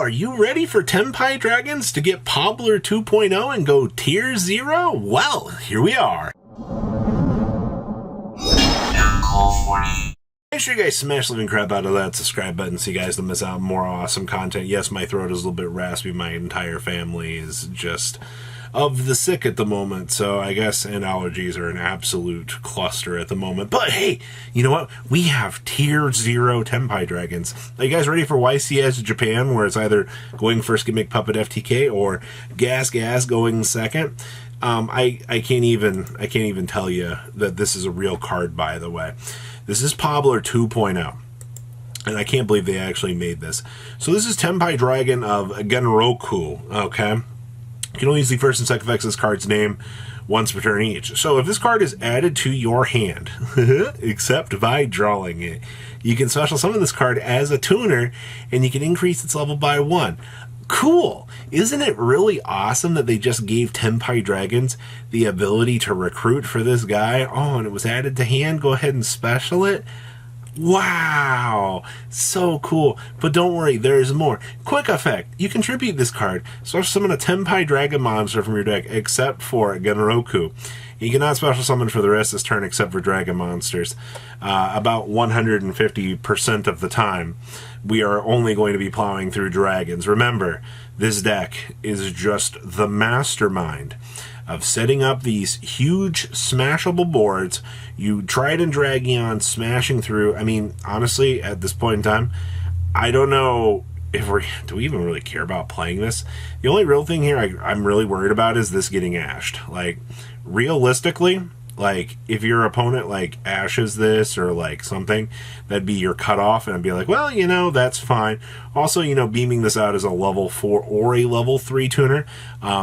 are you ready for Tenpai Dragons to get Powerups 2.0 and go Tier 0? Well, here we are. Make sure you guys smash the living crap out of that subscribe button so you guys don't miss out on more awesome content. Yes, my throat is a little bit raspy. My entire family is just of the sick at the moment, so I guess and allergies are an absolute cluster at the moment. But hey, you know what? We have Tier 0 Tenpai Dragons. Are you guys ready for YCS Japan, where it's either going first gimmick puppet FTK or Gas going second? I can't even tell you that this is a real card, by the way. This is Powerups 2.0. And I can't believe they actually made this. So this is Tenpai Dragon of Genroku, okay? You can only use the first and second effects of this card's name once per turn each. So if this card is added to your hand, except by drawing it, you can special summon this card as a tuner, and you can increase its level by 1. Cool! Isn't it really awesome that they just gave Tenpai Dragons the ability to recruit for this guy? Oh, and it was added to hand? Go ahead and special it? Wow, so cool. But don't worry, there's more. Quick effect. You can tribute this card. Special summon a Tenpai Dragon monster from your deck, except for Genroku. You cannot special summon for the rest of this turn except for dragon monsters. About 150% of the time, we are only going to be plowing through dragons. Remember, this deck is just the mastermind of setting up these huge smashable boards. You Trident Dragon smashing through. I mean, honestly, at this point in time, I don't know if do we even really care about playing this? The only real thing here I'm really worried about is this getting ashed. Like, realistically, like, if your opponent, like, ashes this or, like, something, that'd be your cutoff, and I'd be like, well, you know, that's fine. Also, you know, beaming this out as a level 4 or a level 3 tuner,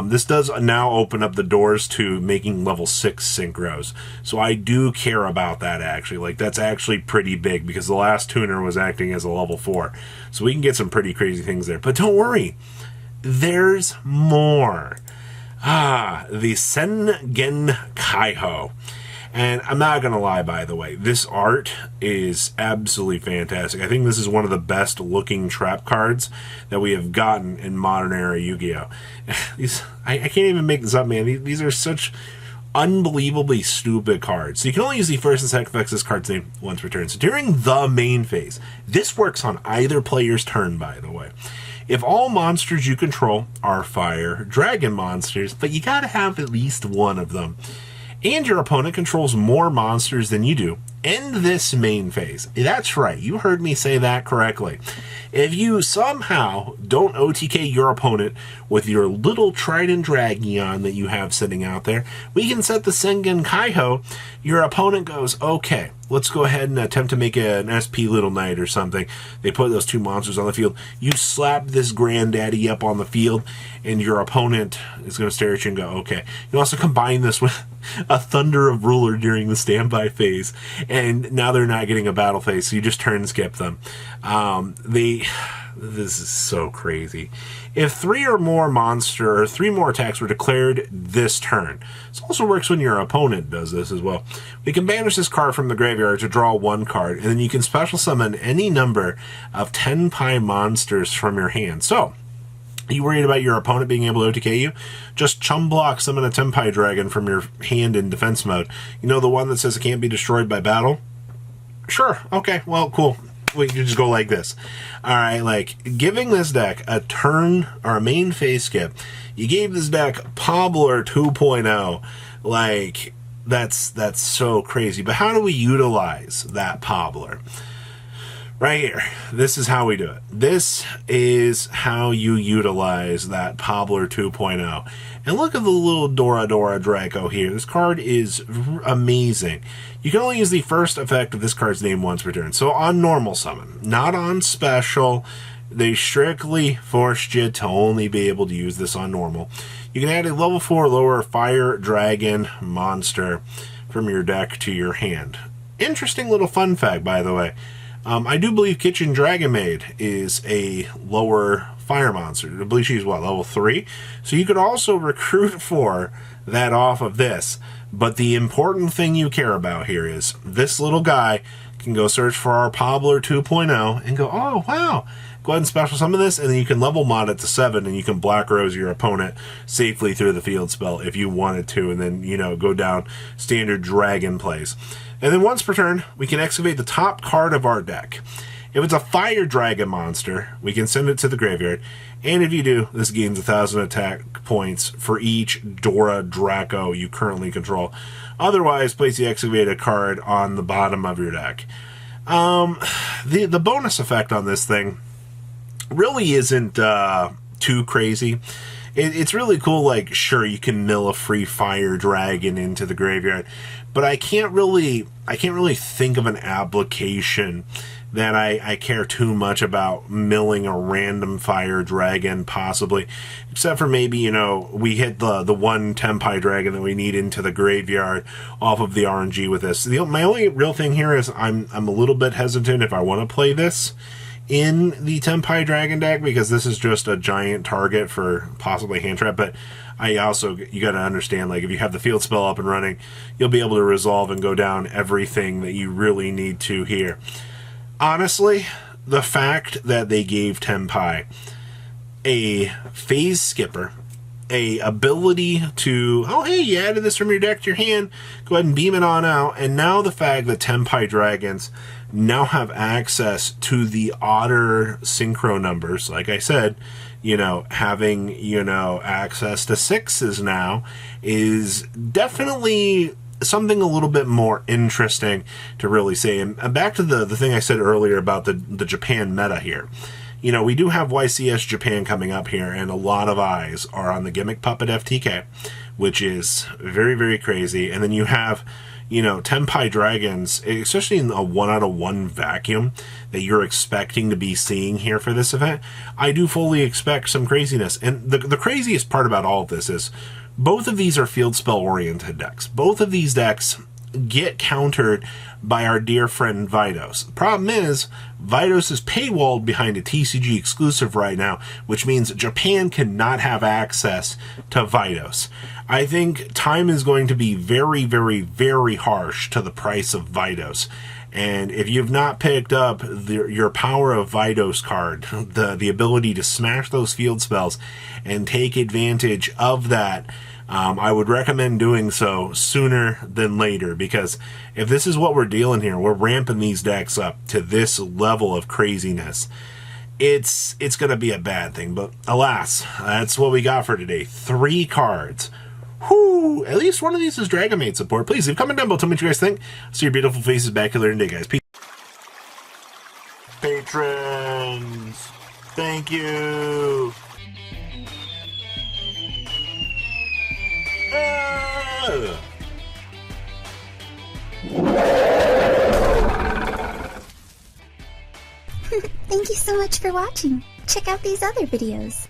this does now open up the doors to making level 6 synchros. So I do care about that, actually. Like, that's actually pretty big, because the last tuner was acting as a level 4. So we can get some pretty crazy things there. But don't worry, there's more. The Sengen Kaiho. And I'm not going to lie, by the way, this art is absolutely fantastic. I think this is one of the best looking trap cards that we have gotten in modern era Yu-Gi-Oh! I can't even make this up, man. These are such unbelievably stupid cards. So you can only use the first and second effects of this card's name once per turn. So during the main phase, this works on either player's turn, by the way. If all monsters you control are fire dragon monsters, but you gotta have at least one of them, and your opponent controls more monsters than you do, end this main phase. That's right, you heard me say that correctly. If you somehow don't OTK your opponent with your little Trident Dragon that you have sitting out there, we can set the Sengen Kaiho. Your opponent goes, okay, let's go ahead and attempt to make an SP Little Knight or something. They put those two monsters on the field. You slap this granddaddy up on the field, and your opponent is going to stare at you and go, okay. You also combine this with a Thunder of Ruler during the standby phase, and now they're not getting a battle phase, so you just turn and skip them. This is so crazy. If 3 or more monster, or 3 more attacks were declared this turn, this also works when your opponent does this as well. We can banish this card from the graveyard to draw 1 card, and then you can special summon any number of Tenpai monsters from your hand. So, are you worried about your opponent being able to OTK you? Just chum block summon a Tenpai Dragon from your hand in defense mode. You know, the one that says it can't be destroyed by battle? Sure, okay, well, cool. We can just go like this. Alright, like, giving this deck a turn or a main phase skip, you gave this deck Powerups 2.0. Like, that's so crazy. But how do we utilize that Powerups? Right here. This is how we do it. This is how you utilize that Powerups 2.0. And look at the little Dora Draco here. This card is amazing. You can only use the first effect of this card's name once per turn. So on normal summon, not on special. They strictly forced you to only be able to use this on normal. You can add a level 4 lower fire dragon monster from your deck to your hand. Interesting little fun fact, by the way. I do believe Kitchen Dragon Maid is a lower fire monster. I believe she's, what, level 3? So you could also recruit for that off of this. But the important thing you care about here is this little guy can go search for our Powerups 2.0 and go, oh, wow, go ahead and special summon this, and then you can level mod it to 7, and you can Black Rose your opponent safely through the field spell if you wanted to, and then, you know, go down standard dragon plays. And then once per turn, we can excavate the top card of our deck. If it's a fire dragon monster, we can send it to the graveyard, and if you do, this gains 1,000 attack points for each Dora Draco you currently control. Otherwise, place the excavated card on the bottom of your deck. The bonus effect on this thing really isn't too crazy. It's really cool, like, sure, you can mill a free fire dragon into the graveyard, but I can't really think of an application that I care too much about milling a random fire dragon, possibly, except for maybe, you know, we hit the one Tenpai dragon that we need into the graveyard off of the RNG with this. My only real thing here is I'm a little bit hesitant if I want to play this in the Tenpai dragon deck, because this is just a giant target for possibly hand trap. But you got to understand, like, if you have the field spell up and running, you'll be able to resolve and go down everything that you really need to here. Honestly, the fact that they gave Tenpai a phase skipper, a ability to, oh hey, you added this from your deck to your hand, go ahead and beam it on out, and now the fact that Tenpai dragons now have access to the otter synchro numbers, like I said, you know, having, you know, access to 6s now is definitely something a little bit more interesting to really say. And back to the thing I said earlier about the Japan meta here. You know, we do have YCS Japan coming up here, and a lot of eyes are on the Gimmick Puppet FTK, which is very, very crazy. And then you have, you know, Tenpai dragons, especially in a 1-out-of-1 vacuum that you're expecting to be seeing here for this event. I do fully expect some craziness. And the craziest part about all of this is both of these are field spell oriented decks. Both of these decks get countered by our dear friend Vidos. The problem is, Vidos is paywalled behind a TCG exclusive right now, which means Japan cannot have access to Vidos. I think time is going to be very, very, very harsh to the price of Vidos. And if you've not picked up your Power of Vidos card, the ability to smash those field spells and take advantage of that, I would recommend doing so sooner than later, because if this is what we're dealing here, we're ramping these decks up to this level of craziness, it's going to be a bad thing. But alas, that's what we got for today. 3 cards. Whoo! At least one of these is Dragon Maid support. Please leave a comment down below. Tell me what you guys think. See your beautiful faces back here later in the day, guys. Peace. Patrons, thank you. Thank you so much for watching. Check out these other videos.